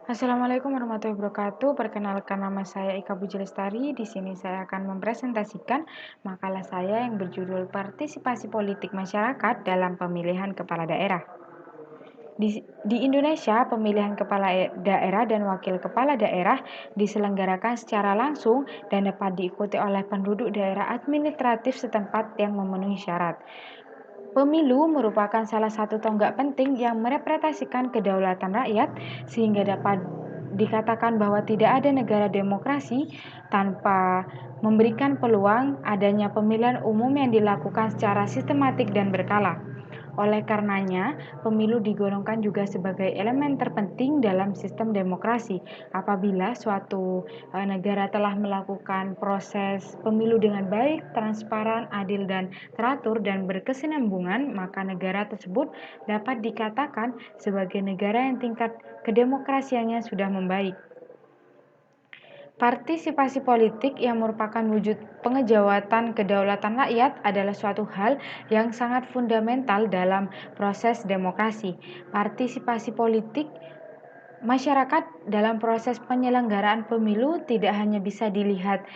Assalamualaikum warahmatullahi wabarakatuh. Perkenalkan nama saya Ika Puji Lestari. Di sini saya akan mempresentasikan makalah saya yang berjudul Partisipasi Politik Masyarakat dalam Pemilihan Kepala Daerah. Di Indonesia, pemilihan kepala daerah dan wakil kepala daerah diselenggarakan secara langsung dan dapat diikuti oleh penduduk daerah administratif setempat yang memenuhi syarat. Pemilu merupakan salah satu tonggak penting yang merepresentasikan kedaulatan rakyat, sehingga dapat dikatakan bahwa tidak ada negara demokrasi tanpa memberikan peluang adanya pemilihan umum yang dilakukan secara sistematik dan berkala. Oleh karenanya, pemilu digolongkan juga sebagai elemen terpenting dalam sistem demokrasi. Apabila suatu negara telah melakukan proses pemilu dengan baik, transparan, adil, dan teratur dan berkesinambungan, maka negara tersebut dapat dikatakan sebagai negara yang tingkat kedemokrasiannya sudah membaik. Partisipasi politik yang merupakan wujud pengejawatan kedaulatan rakyat adalah suatu hal yang sangat fundamental dalam proses demokrasi. Partisipasi politik masyarakat dalam proses penyelenggaraan pemilu tidak hanya bisa dilihat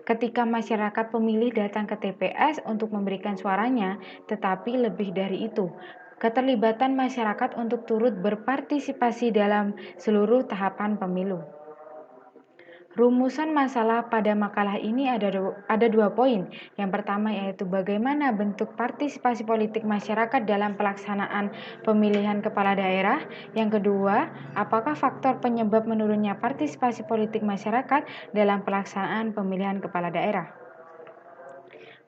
ketika masyarakat pemilih datang ke TPS untuk memberikan suaranya, tetapi lebih dari itu. Keterlibatan masyarakat untuk turut berpartisipasi dalam seluruh tahapan pemilu. Rumusan masalah pada makalah ini ada dua poin. Yang pertama yaitu bagaimana bentuk partisipasi politik masyarakat dalam pelaksanaan pemilihan kepala daerah. Yang kedua, apakah faktor penyebab menurunnya partisipasi politik masyarakat dalam pelaksanaan pemilihan kepala daerah.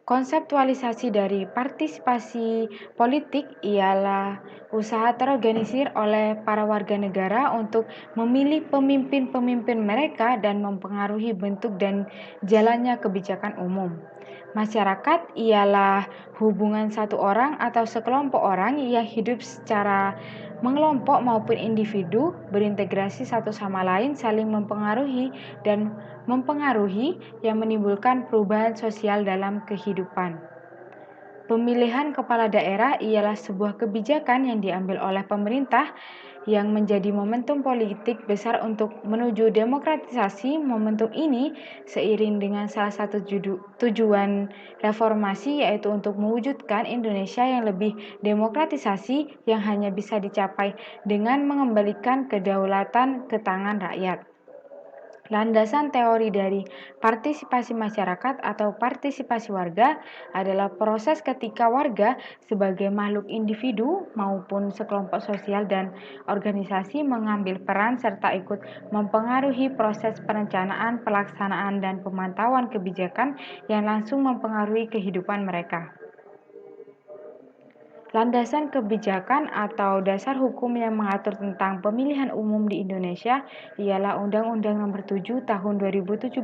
Konseptualisasi dari partisipasi politik ialah usaha terorganisir oleh para warga negara untuk memilih pemimpin-pemimpin mereka dan mempengaruhi bentuk dan jalannya kebijakan umum. Masyarakat ialah hubungan satu orang atau sekelompok orang yang hidup secara mengelompok maupun individu, berintegrasi satu sama lain, saling mempengaruhi dan mempengaruhi yang menimbulkan perubahan sosial dalam kehidupan. Pemilihan kepala daerah ialah sebuah kebijakan yang diambil oleh pemerintah yang menjadi momentum politik besar untuk menuju demokratisasi. Momentum ini seiring dengan salah satu tujuan reformasi, yaitu untuk mewujudkan Indonesia yang lebih demokratisasi yang hanya bisa dicapai dengan mengembalikan kedaulatan ke tangan rakyat. Landasan teori dari partisipasi masyarakat atau partisipasi warga adalah proses ketika warga sebagai makhluk individu maupun sekelompok sosial dan organisasi mengambil peran serta ikut mempengaruhi proses perencanaan, pelaksanaan, dan pemantauan kebijakan yang langsung mempengaruhi kehidupan mereka. Landasan kebijakan atau dasar hukum yang mengatur tentang pemilihan umum di Indonesia ialah Undang-Undang Nomor 7 Tahun 2017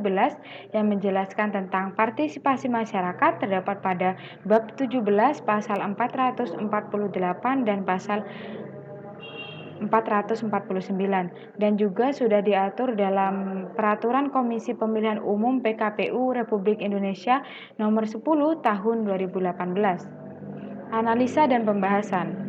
yang menjelaskan tentang partisipasi masyarakat, terdapat pada bab 17 pasal 448 dan pasal 449 dan juga sudah diatur dalam Peraturan Komisi Pemilihan Umum PKPU Republik Indonesia Nomor 10 Tahun 2018. Analisa dan pembahasan.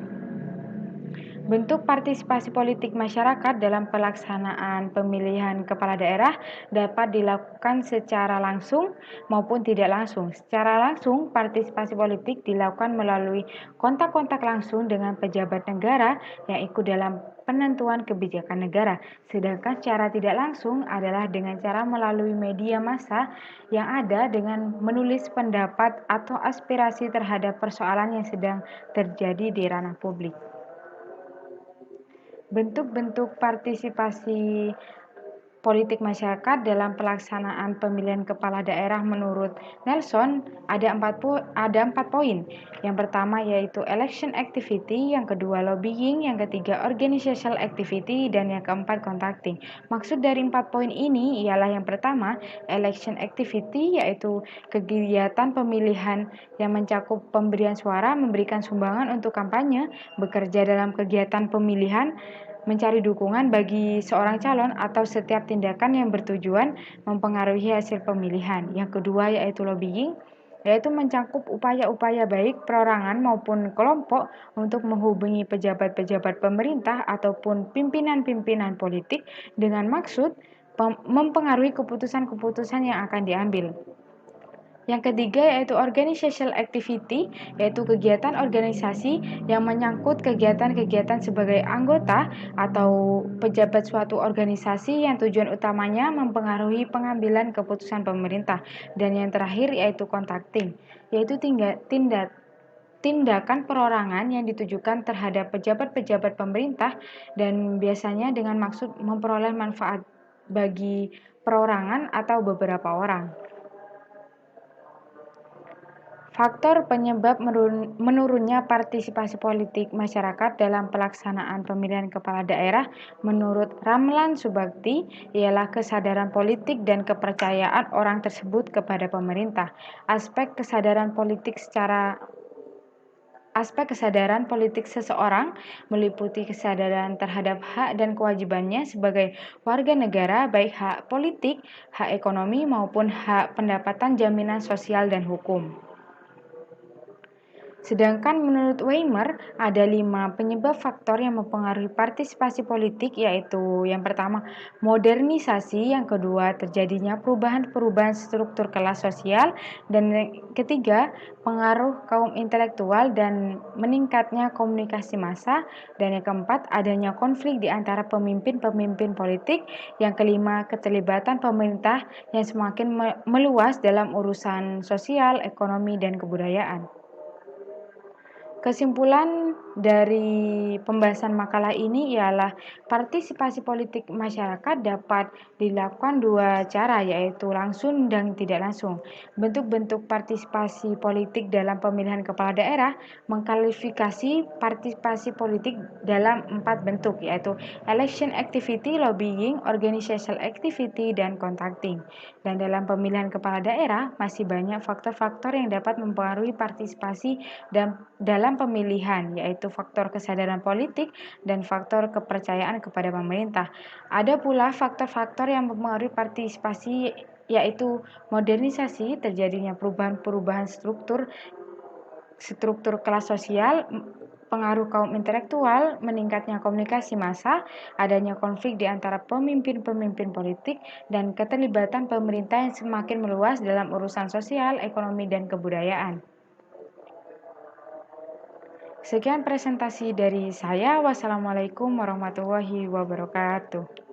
Bentuk partisipasi politik masyarakat dalam pelaksanaan pemilihan kepala daerah dapat dilakukan secara langsung maupun tidak langsung. Secara langsung, partisipasi politik dilakukan melalui kontak-kontak langsung dengan pejabat negara yang ikut dalam penentuan kebijakan negara. Sedangkan secara tidak langsung adalah dengan cara melalui media massa yang ada dengan menulis pendapat atau aspirasi terhadap persoalan yang sedang terjadi di ranah publik. Bentuk-bentuk partisipasi politik masyarakat dalam pelaksanaan pemilihan kepala daerah menurut Nelson ada empat poin. Yang pertama yaitu election activity, yang kedua lobbying, yang ketiga organizational activity, dan yang keempat contacting. Maksud dari 4 poin ini ialah yang pertama, election activity, yaitu kegiatan pemilihan yang mencakup pemberian suara, memberikan sumbangan untuk kampanye, bekerja dalam kegiatan pemilihan, mencari dukungan bagi seorang calon, atau setiap tindakan yang bertujuan mempengaruhi hasil pemilihan. Yang kedua yaitu lobbying, yaitu mencakup upaya-upaya baik perorangan maupun kelompok untuk menghubungi pejabat-pejabat pemerintah ataupun pimpinan-pimpinan politik dengan maksud mempengaruhi keputusan-keputusan yang akan diambil. Yang ketiga yaitu organizational activity, yaitu kegiatan organisasi yang menyangkut kegiatan-kegiatan sebagai anggota atau pejabat suatu organisasi yang tujuan utamanya mempengaruhi pengambilan keputusan pemerintah. Dan yang terakhir yaitu contacting, yaitu tindakan perorangan yang ditujukan terhadap pejabat-pejabat pemerintah dan biasanya dengan maksud memperoleh manfaat bagi perorangan atau beberapa orang. Faktor penyebab menurunnya partisipasi politik masyarakat dalam pelaksanaan pemilihan kepala daerah menurut Ramlan Subakti ialah kesadaran politik dan kepercayaan orang tersebut kepada pemerintah. Aspek kesadaran politik seseorang meliputi kesadaran terhadap hak dan kewajibannya sebagai warga negara, baik hak politik, hak ekonomi, maupun hak pendapatan jaminan sosial dan hukum. Sedangkan menurut Weimer, ada 5 penyebab faktor yang mempengaruhi partisipasi politik, yaitu yang pertama, modernisasi, yang kedua, terjadinya perubahan-perubahan struktur kelas sosial, dan yang ketiga, pengaruh kaum intelektual dan meningkatnya komunikasi massa, dan yang keempat, adanya konflik di antara pemimpin-pemimpin politik, yang kelima, keterlibatan pemerintah yang semakin meluas dalam urusan sosial, ekonomi, dan kebudayaan. Kesimpulan dari pembahasan makalah ini ialah partisipasi politik masyarakat dapat dilakukan 2 cara, yaitu langsung dan tidak langsung. Bentuk-bentuk partisipasi politik dalam pemilihan kepala daerah mengklasifikasi partisipasi politik dalam 4 bentuk, yaitu election activity, lobbying, organizational activity, dan contacting. Dan dalam pemilihan kepala daerah masih banyak faktor-faktor yang dapat mempengaruhi partisipasi dalam pemilihan, yaitu faktor kesadaran politik dan faktor kepercayaan kepada pemerintah. Ada pula faktor-faktor yang mempengaruhi partisipasi, yaitu modernisasi, terjadinya perubahan-perubahan struktur kelas sosial, pengaruh kaum intelektual, meningkatnya komunikasi massa, adanya konflik di antara pemimpin-pemimpin politik, dan keterlibatan pemerintah yang semakin meluas dalam urusan sosial, ekonomi, dan kebudayaan. Sekian presentasi dari saya. Wassalamualaikum warahmatullahi wabarakatuh.